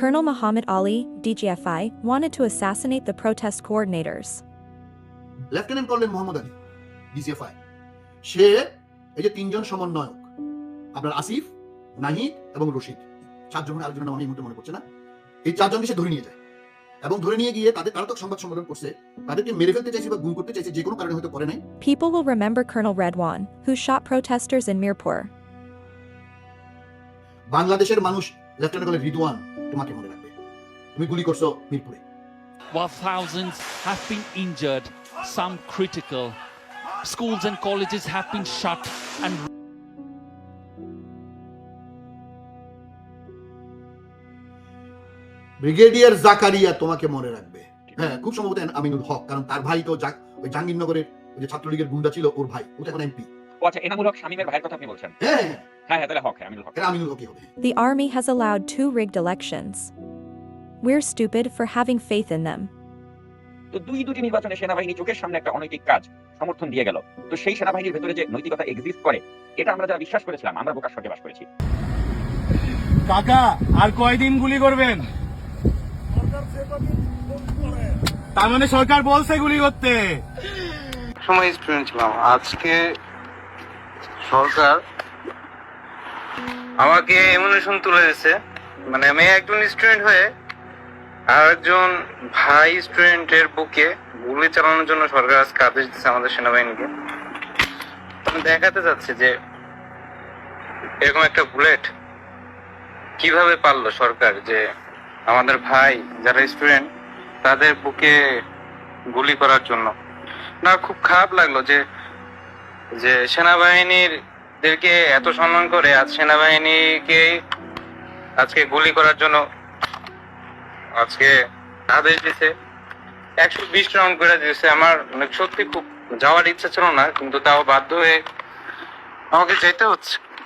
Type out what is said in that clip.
Colonel Muhammad Ali, DGFI, wanted to assassinate the protest coordinators. Lieutenant colonel Mohammad Ali DGFI সে এই যে তিনজন সমন্বয়ক আপনার আসিফ, নাহিদ এবং রশিদ, চারজনের আরেকজনের নাম আমি এই মুহূর্তে মনে পড়ছে না, এই চারজনকে সে ধরে নিয়ে যায় এবং ধরে নিয়ে গিয়ে তাদের তারা তো সংবাদ সম্মেলন করছে, তাদেরকে মেরে ফেলতে চাইছে বা গুম করতে চাইছে, যে কোনো কারণে হয়তো করে নাই। People will remember Colonel Redwan, who shot protesters in Mirpur. বাংলাদেশের মানুষ লেফটেন্যান্ট কর্নেল রিদওয়ান তোমাকে মনে রাখবে, তুমি গুলি করছো মিরপুরে। While thousands have been injured, some critical, schools and colleges have been shut and brigadier Zakaria তোমাকে মনে রাখবে, হ্যাঁ খুব সম্ভবত আমিনুল হক, কারণ তার ভাই তো ওই জাহাঙ্গীরনগরের ওই যে ছাত্রলীগের গুন্ডা ছিল, ওর ভাই, ও তো এখন এমপি। ও আচ্ছা, এনামুল হক শামীমের ভাইয়ের কথা আপনি বলছেন? হ্যাঁ হ্যাঁ হ্যাঁ, তাহলে হক, হ্যাঁ আমিনুল হক। আমিনুল হকই হবে। The army has allowed 2 rigged elections. We're stupid for having faith in them. তো দুটি নির্বাচনে সেনাবাহিনী চোখের সামনে একটা অনৈতিক কাজ সমর্থন দিয়ে গেল। তো সেই সেনাবাহিনীর ভেতরে যে নৈতিকতা এক্সিস্ট করে, এটা আমরা যারা বিশ্বাস করেছিলাম, আমরা বোকার স্বর্গে বাস করেছি। কাকা আর কয়দিন গুলি করবেন? তার মানে সরকার বলছে গুলি করতে। সময় স্টুডেন্ট ছিলাম, আজকে সরকার আমাকে এমুনেশন তুলে দিয়েছে, মানে আমি একজন স্টুডেন্ট হয়ে আর একজন ভাই স্টুডেন্টের বুকে গুলি চালানোর জন্য সরকার আজকে আদেশ দিচ্ছে আমাদের সেনাবাহিনীকে। আমি দেখাতে চাচ্ছি যে এরকম একটা বুলেট কিভাবে পারলো সরকার, যে আমাদের ভাই যারা স্টুডেন্ট তাদের বুকে গুলি করার জন্য। না, খুব খারাপ লাগলো যে যে সেনাবাহিনীদেরকে এত সম্মান করে আজ সেনাবাহিনীকে আজকে গুলি করার জন্য আজকে আদেশ দিছে, 120 রাউন্ড করে দিয়েছে। আমার সত্যি খুব যাওয়ার ইচ্ছা ছিল না, কিন্তু তাও বাধ্য হয়ে আমাকে যেতে হচ্ছে।